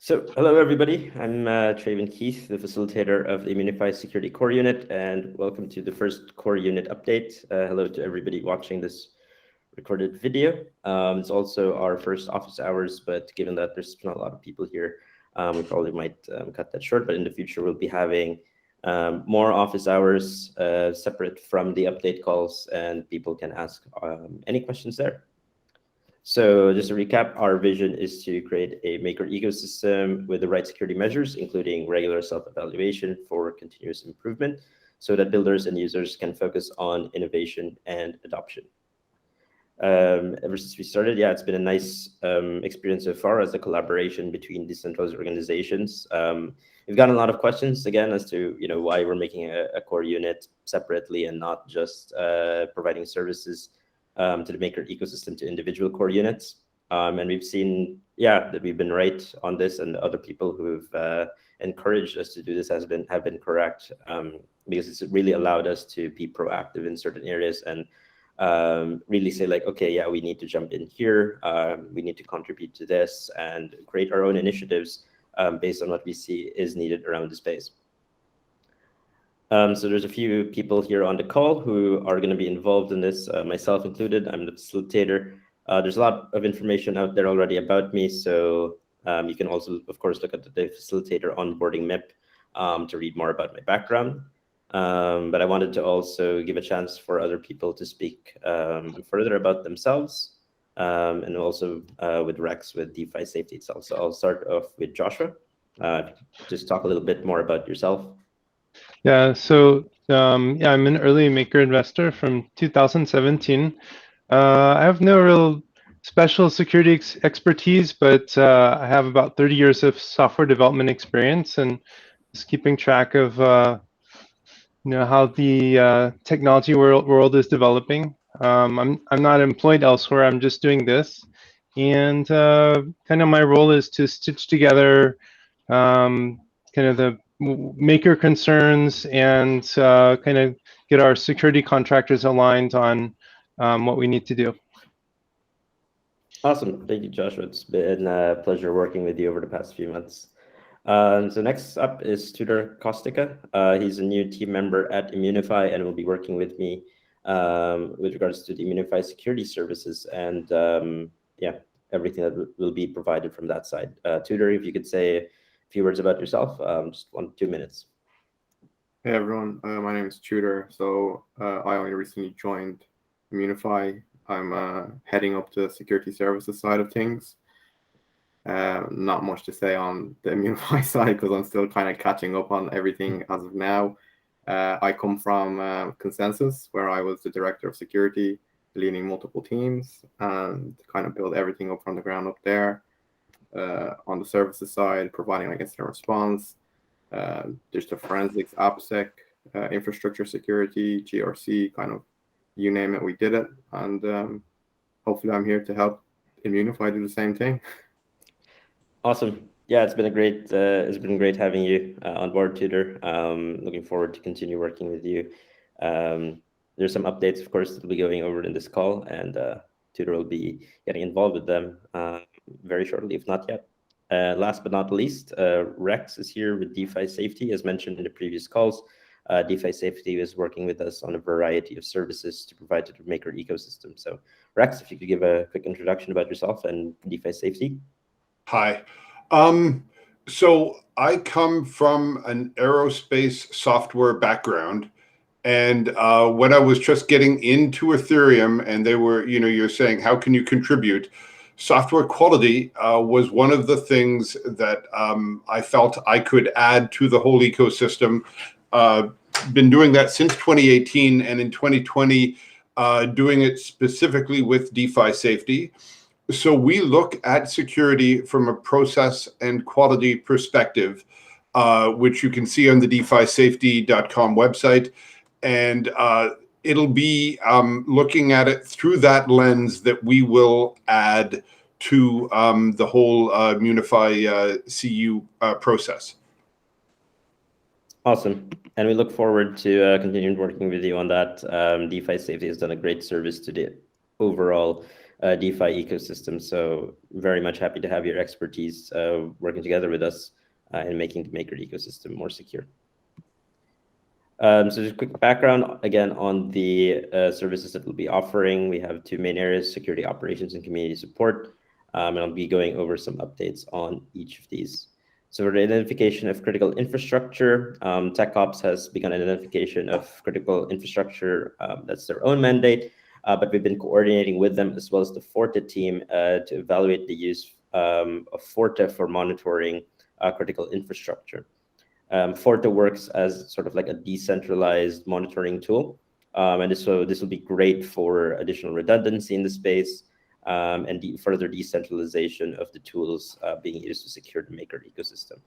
So, hello everybody. I'm Traven Keith, the facilitator of the Immunefi Security Core Unit, and welcome to the first Core Unit update. Hello to everybody watching this recorded video. It's also our first office hours, but given that there's not a lot of people here, we probably might cut that short, but in the future we'll be having more office hours separate from the update calls, and people can ask any questions there. So just to recap, our vision is to create a maker ecosystem with the right security measures, including regular self-evaluation for continuous improvement, so that builders and users can focus on innovation and adoption. Ever since we started, it's been a nice experience so far as a collaboration between decentralized organizations. We've gotten a lot of questions again as to why we're making a core unit separately and not just providing services to the maker ecosystem to individual core units. And we've seen, that we've been right on this, and other people who've encouraged us to do this have been correct, because it's really allowed us to be proactive in certain areas and really say like, okay, we need to jump in here. We need to contribute to this and create our own initiatives based on what we see is needed around the space. So there's a few people here on the call who are going to be involved in this, myself included. I'm the facilitator. There's a lot of information out there already about me, so you can also, of course, look at the facilitator onboarding MIP to read more about my background. But I wanted to also give a chance for other people to speak further about themselves, and also with Rex with DeFi Safety itself. So I'll start off with Joshua. Just talk a little bit more about yourself. Yeah, so I'm an early maker investor from 2017. I have no real special security expertise, but I have about 30 years of software development experience, and just keeping track of how the technology world is developing. I'm not employed elsewhere. I'm just doing this, and kind of my role is to stitch together kind of the maker concerns and kind of get our security contractors aligned on what we need to do. Awesome. Thank you, Joshua. It's been a pleasure working with you over the past few months. So next up is Tudor Kostica. He's a new team member at Immunefi and will be working with me with regards to the Immunefi security services and everything that will be provided from that side. Tudor, if you could say a few words about yourself, just 1-2 minutes. Hey everyone, my name is Tudor. So I only recently joined Immunefi. I'm heading up the security services side of things. Not much to say on the Immunefi side because I'm still kind of catching up on everything as of now. I come from Consensus, where I was the director of security, leading multiple teams and kind of build everything up from the ground up there. On the services side, providing like incident response, digital forensics, AppSec, infrastructure security, GRC, kind of you name it, we did it. And hopefully I'm here to help Immunefi do the same thing. Awesome. Yeah, it's been great having you on board, Tudor. Looking forward to continue working with you. There's some updates, of course, that will be going over in this call, and Tudor will be getting involved with them very shortly, if not yet. Last but not least, Rex is here with DeFi Safety, as mentioned in the previous calls. DeFi Safety is working with us on a variety of services to provide to the maker ecosystem. So, Rex, if you could give a quick introduction about yourself and DeFi Safety. Hi. So I come from an aerospace software background, and when I was just getting into Ethereum, and they were, you're saying, how can you contribute? Software quality was one of the things that I felt I could add to the whole ecosystem. Been doing that since 2018, and in 2020, doing it specifically with DeFi Safety. So we look at security from a process and quality perspective, which you can see on the DeFiSafety.com website. And it'll be looking at it through that lens that we will add to the whole Immunefi CU process. Awesome. And we look forward to continuing working with you on that. DeFi Safety has done a great service to the overall DeFi ecosystem. So very much happy to have your expertise working together with us in making the Maker ecosystem more secure. So just quick background again on the services that we'll be offering. We have two main areas: security operations and community support. And I'll be going over some updates on each of these. So for the identification of critical infrastructure, TechOps has begun identification of critical infrastructure. That's their own mandate, but we've been coordinating with them as well as the Forte team to evaluate the use of Forte for monitoring critical infrastructure. Forte works as sort of like a decentralized monitoring tool, and this will be great for additional redundancy in the space and further decentralization of the tools being used to secure the Maker ecosystem.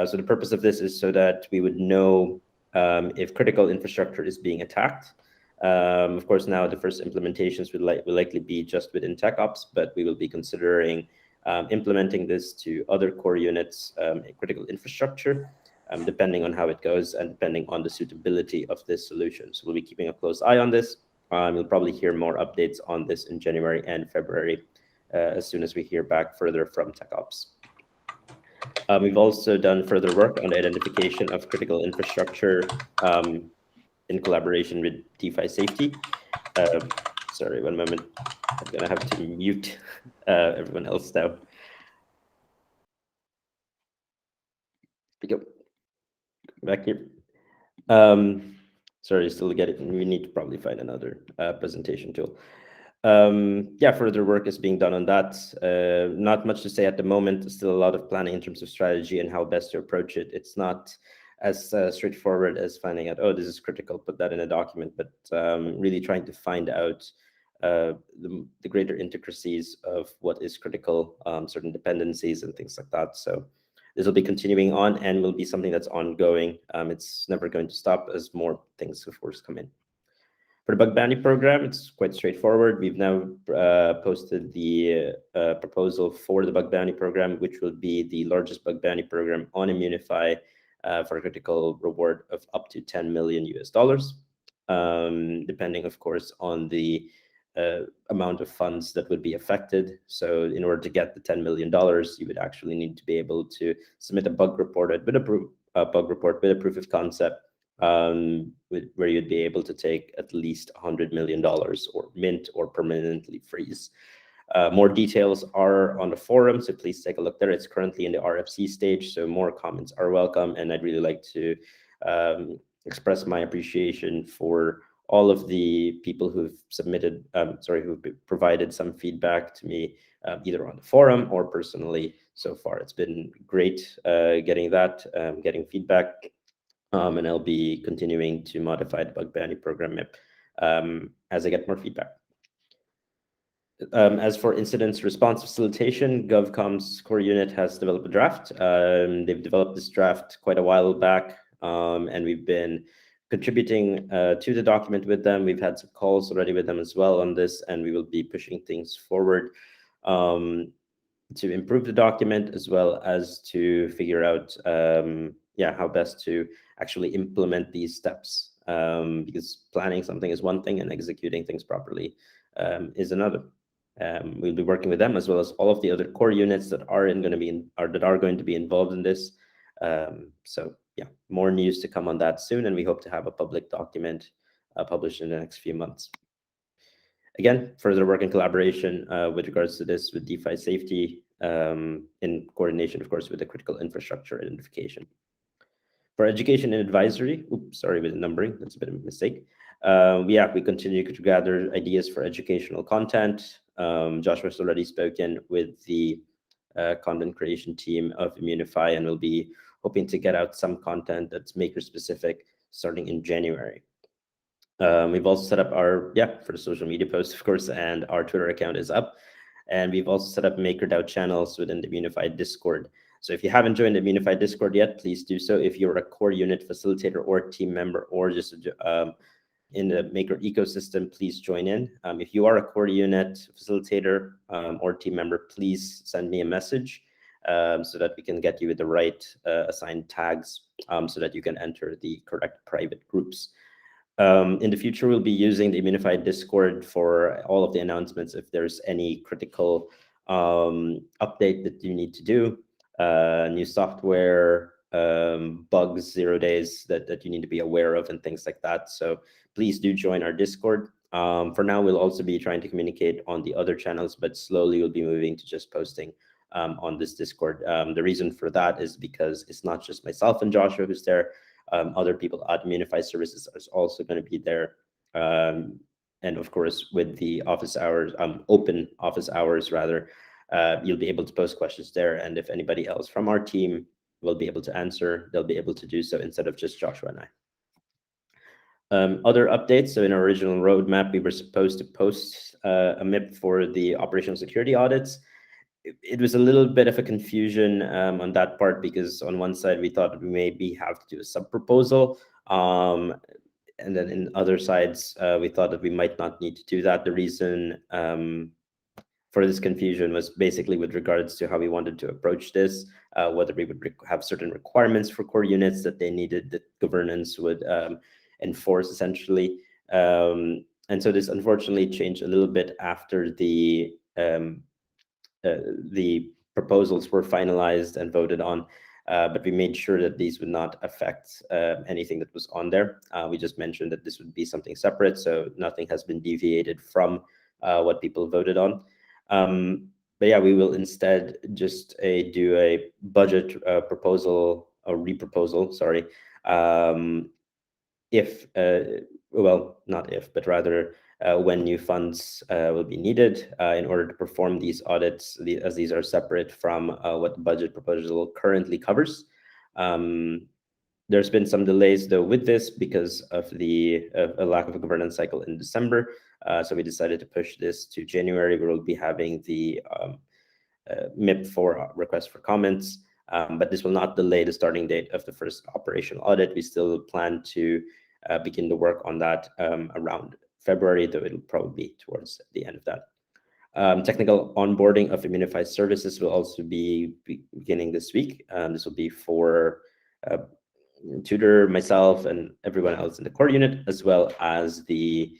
So the purpose of this is so that we would know if critical infrastructure is being attacked. Of course, now the first implementations will likely be just within TechOps, but we will be considering implementing this to other core units, critical infrastructure, depending on how it goes and depending on the suitability of this solution. So we'll be keeping a close eye on this. You'll probably hear more updates on this in January and February as soon as we hear back further from TechOps. We've also done further work on the identification of critical infrastructure in collaboration with DeFi Safety. Sorry, one moment. I'm going to have to mute everyone else now. Here we go. Back here. Sorry, still to get it. We need to probably find another presentation tool. Yeah, further work is being done on that. Not much to say at the moment. There's still a lot of planning in terms of strategy and how best to approach it. It's not as straightforward as finding out, oh, this is critical, put that in a document, but really trying to find out the greater intricacies of what is critical, certain dependencies and things like that. So this will be continuing on and will be something that's ongoing. It's never going to stop as more things, of course, come in. For the bug bounty program, it's quite straightforward. We've now posted the proposal for the bug bounty program, which will be the largest bug bounty program on Immunefi for a critical reward of up to $10 million US, depending, of course, on the amount of funds that would be affected. So in order to get the $10 million, you would actually need to be able to submit a bug report with a proof of concept, where you'd be able to take at least $100 million or mint or permanently freeze. More details are on the forum, so please take a look there. It's currently in the RFC stage, so more comments are welcome. And I'd really like to express my appreciation for all of the people who've submitted, who've provided some feedback to me, either on the forum or personally so far. It's been great getting feedback, and I'll be continuing to modify the bug bounty program as I get more feedback. As for incident response facilitation, GovCom's core unit has developed a draft. They've developed this draft quite a while back, and we've been contributing to the document with them. We've had some calls already with them as well on this, and we will be pushing things forward to improve the document as well as to figure out how best to actually implement these steps, because planning something is one thing and executing things properly is another. We'll be working with them as well as all of the other core units that are going to be involved in this. So yeah, more news to come on that soon, and we hope to have a public document published in the next few months. Again, further work in collaboration with regards to this with DeFi Safety, in coordination, of course, with the critical infrastructure identification. For education and advisory, sorry with the numbering, that's a bit of a mistake. We continue to gather ideas for educational content. Joshua's already spoken with the content creation team of Immunefi, and we'll be hoping to get out some content that's maker specific starting in January. We've also set up our, for the social media posts, of course, and our Twitter account is up. And we've also set up MakerDAO channels within the Immunefi Discord. So if you haven't joined the Immunefi Discord yet, please do so. If you're a core unit facilitator or team member or just in the Maker ecosystem, please join in. If you are a core unit facilitator or team member, please send me a message so that we can get you with the right assigned tags so that you can enter the correct private groups. In the future, we'll be using the Immunefi Discord for all of the announcements. If there's any critical update that you need to do, new software, bugs, 0 days that you need to be aware of, and things like that. So please do join our Discord. For now, we'll also be trying to communicate on the other channels, but slowly we'll be moving to just posting on this Discord. The reason for that is because it's not just myself and Joshua who's there. Other people at Immunefi Services is also going to be there. And of course, with the office hours, open office hours rather, you'll be able to post questions there. And if anybody else from our team will be able to answer, they'll be able to do so instead of just Joshua and I. Other updates. So in our original roadmap, we were supposed to post a MIP for the operational security audits. It was a little bit of a confusion on that part, because on one side we thought we maybe have to do a sub-proposal, and then in other sides we thought that we might not need to do that. The reason for this confusion was basically with regards to how we wanted to approach this, whether we would have certain requirements for core units that they needed, that governance would enforce essentially. And so this unfortunately changed a little bit after the proposals were finalized and voted on, but we made sure that these would not affect anything that was on there. We just mentioned that this would be something separate, so nothing has been deviated from what people voted on. But yeah, we will instead just do a budget proposal, or reproposal, sorry, well, not if, but rather when new funds will be needed in order to perform these audits, as these are separate from what the budget proposal currently covers. There's been some delays though with this because of a lack of a governance cycle in December. So we decided to push this to January, where we'll be having the MIP for request for comments. But this will not delay the starting date of the first operational audit. We still plan to begin the work on that around February, though it'll probably be towards the end of that. Technical onboarding of Immunefi Services will also be beginning this week. This will be for Tudor, myself, and everyone else in the core unit, as well as the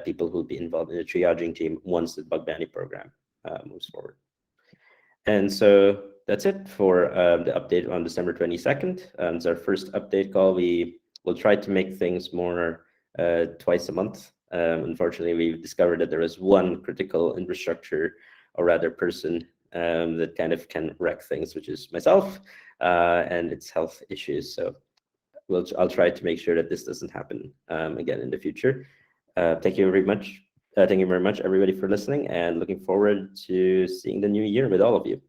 people who will be involved in the triaging team once the bug bounty program moves forward. And so that's it for the update on December 22nd. It's our first update call. We will try to make things more twice a month. Unfortunately, we've discovered that there is one critical infrastructure, or rather person, that kind of can wreck things, which is myself, and its health issues. So I'll try to make sure that this doesn't happen again in the future. Thank you very much. Thank you very much, everybody, for listening, and looking forward to seeing the new year with all of you.